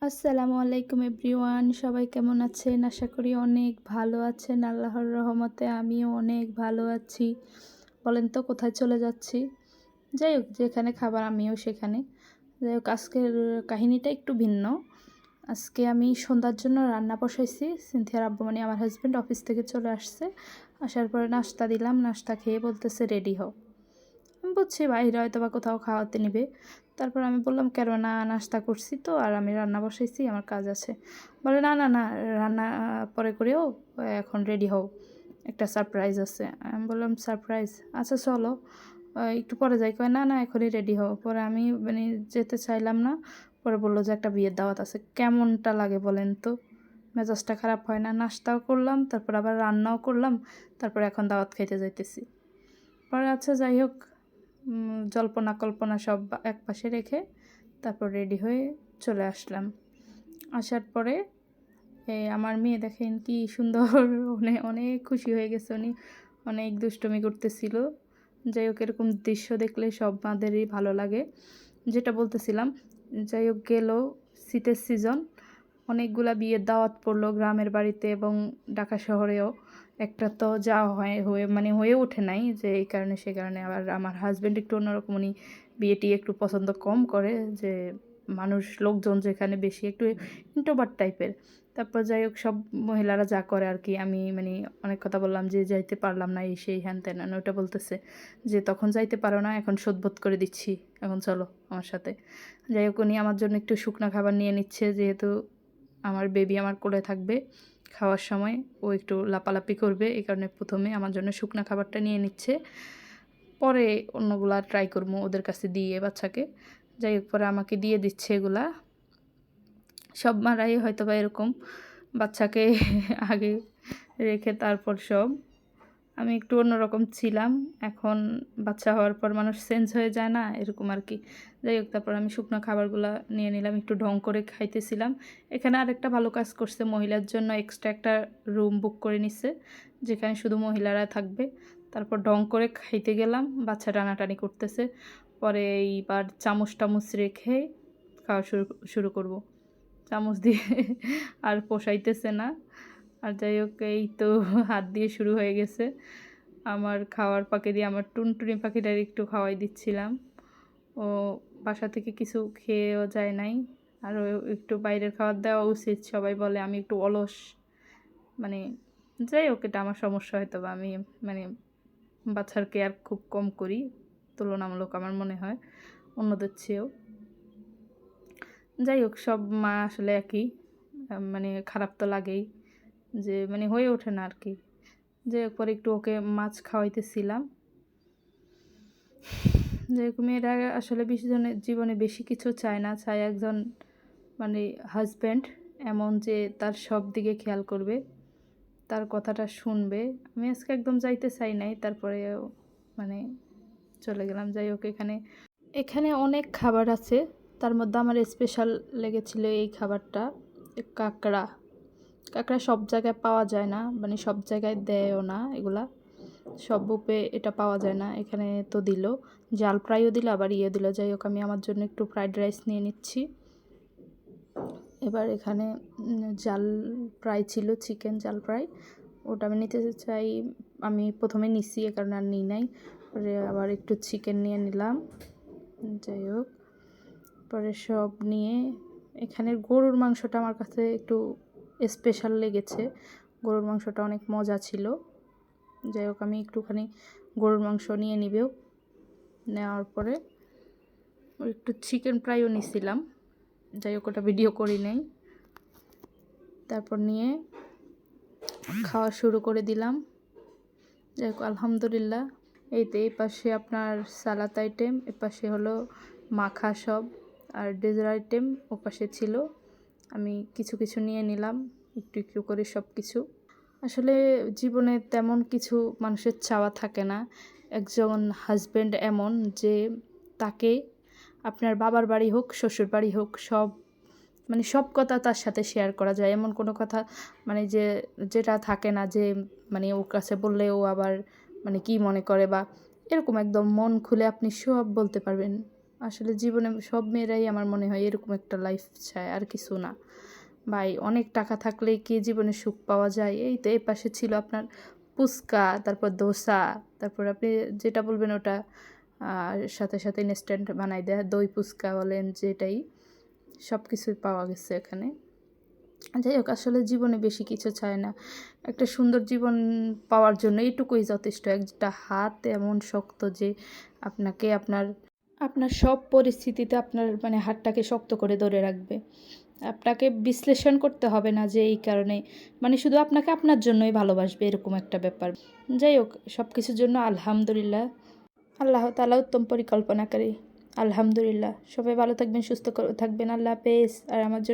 আসসালামু আলাইকুম এভরিওয়ান, সবাই কেমন আছেন? আশা করি অনেক ভালো আছেন। আল্লাহর রহমতে আমিও অনেক ভালো আছি। বলেন তো কোথায় চলে যাচ্ছি? যাই হোক, যেখানে খাবার আমিও সেখানে। যাই হোক, আজকের কাহিনীটা একটু ভিন্ন। আজকে আমি সন্ধ্যার জন্য রান্না বসাইছি। সিনথিয়ার আব্বু মানে আমার হাজব্যান্ড অফিস থেকে চলে আসছে। আসার পরে নাস্তা দিলাম, নাস্তা খেয়ে বলতেছে রেডি হও। আমি বুঝছি বাইরে হয়তো বা কোথাও খাওয়াতে নিবে। তারপর আমি বললাম, কেন না, নাস্তা করছি তো, আর আমি রান্না বসাইছি, আমার কাজ আছে। বলে না না না, রান্না পরে করেও, এখন রেডি হও, একটা সারপ্রাইজ আছে। আমি বললাম সারপ্রাইজ, আচ্ছা চলো একটু পরে যাই। কয় না না, এখনই রেডি হও। পরে আমি মানে যেতে চাইলাম না। পরে বললো যে একটা বিয়ের দাওয়াত আছে। কেমনটা লাগে বলেন তো? মেজাজটা খারাপ হয় না? নাস্তাও করলাম, তারপর আবার রান্নাও করলাম, তারপর এখন দাওয়াত খাইতে যাইতেছি। পরে আচ্ছা যাই হোক, জল্পনা কল্পনা সব একপাশে রেখে তারপর রেডি হয়ে চলে আসলাম। আসার পরে আমার মেয়ে দেখেন কি সুন্দর অনেক অনেক খুশি হয়ে গেছে উনি, অনেক দুষ্টুমি করতেছিল। যাই হোক, এরকম দৃশ্য দেখলে সব মাদেরই ভালো লাগে। যেটা বলতেছিলাম, যাই হোক গেল শীতের সিজন, অনেকগুলা বিয়ের দাওয়াত পড়লো গ্রামের বাড়িতে এবং ঢাকা শহরেও। একটা তো যাওয়া হয়ে ওঠে নাই, যে এই কারণে সে কারণে। আবার আমার হাজব্যান্ড একটু অন্যরকম, উনি বিয়েটি একটু পছন্দ কম করে, যে লোকজন যেখানে বেশি, একটু ইন্ট্রোভার্ট টাইপের। তারপর যাই হোক, সব মহিলারা যা করে আর কি। আমি মানে অনেক কথা বললাম যে যাইতে পারলাম না, এই সেই হ্যান ত্যান। ওটা বলতেছে যে তখন যাইতে পারো না, এখন শোধবোধ করে দিচ্ছি, এখন চলো আমার সাথে। যাই হোক, উনি আমার জন্য একটু শুকনো খাবার নিয়ে নিচ্ছে, যেহেতু আমার বেবি আমার কোলে থাকবে খাওয়ার সময়, ও একটু লাপালাপি করবে, এই কারণে প্রথমে আমার জন্য শুকনো খাবারটা নিয়ে নিচ্ছে। পরে অন্যগুলা ট্রাই করবো ওদের কাছে দিয়ে বাচ্চাকে। যাই হোক, পরে আমাকে দিয়ে দিচ্ছে এগুলা। সব মারাই হয়তো বা এরকম, বাচ্চাকে আগে রেখে তারপর সব। আমি একটু অন্যরকম ছিলাম, এখন বাচ্চা হওয়ার পর মানুষ চেঞ্জ হয়ে যায় না, এরকম আর কি। যাই হোক, তারপর আমি শুকনো খাবারগুলো নিয়ে নিলাম, একটু ঢং করে খাইতেছিলাম। এখানে আরেকটা ভালো কাজ করছে, মহিলার জন্য এক্সট্রা একটা রুম বুক করে নিছে, যেখানে শুধু মহিলারা থাকবে। তারপর ঢং করে খাইতে গেলাম, বাচ্চা টানাটানি করতেছে। পরে এইবার চামচ টামচ রেখে খাওয়া শুরু শুরু করব। চামচ দিয়ে আর পোষাইতেছে না। আর যাই হোক, এই তো হাত দিয়ে শুরু হয়ে গেছে। আমার খাওয়ার পাকে দিয়ে আমার টুনটুনি পাখিটার একটু খাওয়াই দিচ্ছিলাম। ও বাসা থেকে কিছু খেয়েও যায় নাই। আর একটু বাইরের খাবার দেওয়া উচিত, সবাই বলে আমি একটু অলস। মানে যাই হোক, এটা আমার সমস্যা হয়তো, বা আমি মানে বাচ্চার কেয়ার খুব কম করি তুলনামূলক, আমার মনে হয় অন্যদের চেয়েও। যাই হোক, সব মা আসলে একই, মানে খারাপ তো লাগেই, যে মানে হয়ে ওঠে না আর কি। যে পরে একটু ওকে মাছ খাওয়াইতেছিলাম। যেরকম মেয়েরা আসলে জীবনে বেশি কিছু চায় না, চায় একজন মানে হাজব্যান্ড এমন, যে তার সব দিকে খেয়াল করবে, তার কথাটা শুনবে। আমি আজকে একদম যাইতে চাই নাই, তারপরে মানে চলে গেলাম। যাই হোক, এখানে এখানে অনেক খাবার আছে, তার মধ্যে আমার স্পেশাল লেগেছিল এই খাবারটা, কাঁকড়া। কাঁকড়া সব জায়গায় পাওয়া যায় না, মানে সব জায়গায় দেয়ও না এগুলা, সব বুপে এটা পাওয়া যায় না। এখানে তো দিল, জাল ফ্রাইও দিল, আবার দিল। যাই হোক, আমি আমার জন্য একটু ফ্রাইড রাইস নিয়ে নিচ্ছি। এবার এখানে জাল ফ্রাই ছিল, চিকেন জাল ফ্রাই, ওটা আমি নিতে চাই। আমি প্রথমে নিচ্ছি, এ কারণে আর নিই নাই। পরে আবার একটু চিকেন নিয়ে নিলাম। যাই হোক, পরে সব নিয়ে এখানের গরুর মাংসটা আমার কাছে একটু স্পেশাল লেগেছে, গরুর মাংসটা অনেক মজা ছিল। যাই হোক, আমি একটুখানি গরুর মাংস নিয়ে নিবেও। নেওয়ার পরে একটু চিকেন ফ্রাইও নিছিলাম, যাই হোক ওটা ভিডিও করি নাই। তারপর নিয়ে খাওয়া শুরু করে দিলাম। যাই হোক, আলহামদুলিল্লাহ। এই তো, এই পাশে আপনার সালাদ আইটেম, এ পাশে হলো মাখা সব, আর ডেজার্ট আইটেম ও পাশে ছিল। আমি কিছু কিছু নিয়ে নিলাম, একটু একটু করে সব কিছু। আসলে জীবনে তেমন কিছু মানুষের চাওয়া থাকে না। একজন হাজব্যান্ড এমন, যে তাকে আপনার বাবার বাড়ি হোক, শ্বশুর বাড়ি হোক, সব মানে সব কথা তার সাথে শেয়ার করা যায়। এমন কোনো কথা মানে যেটা থাকে না, যে মানে ওর কাছে বললে ও আবার মানে কি মনে করে, বা এরকম একদম মন খুলে আপনি সব বলতে পারবেন। আসলে জীবনে সব মেয়েরাই আমার মনে হয় এরকম একটা লাইফ চায়, আর কিছু না। ভাই অনেক টাকা থাকলেই কি জীবনে সুখ পাওয়া যায়? এই তো এই পাশে ছিল আপনার ফুচকা, তারপর দোসা, তারপর আপনি যেটা বলবেন ওটা সাথে সাথে ইনস্ট্যান্ট বানাই দেয়। দই ফুচকা বলেন যেটাই, সব কিছুই পাওয়া গেছে এখানে। যাই হোক, আসলে জীবনে বেশি কিছু চায় না। একটা সুন্দর জীবন পাওয়ার জন্য এইটুকুই যথেষ্ট। একটা হাত এমন শক্ত যে আপনাকে আপনার আপনার সব পরিস্থিতিতে আপনার মানে হাতটাকে শক্ত করে ধরে রাখবে। আপনাকে বিশ্লেষণ করতে হবে না যে এই কারণে, মানে শুধু আপনাকে আপনার জন্যই ভালোবাসবে, এরকম একটা ব্যাপার। যাই হোক, সব কিছুর জন্য আলহামদুলিল্লাহ। আল্লাহ তাআলা উত্তম পরিকল্পনাকারী। আলহামদুলিল্লাহ। সবাই ভালো থাকবেন, সুস্থ থাকবেন। আল্লাহ হাফেজ। আর আমার জন্য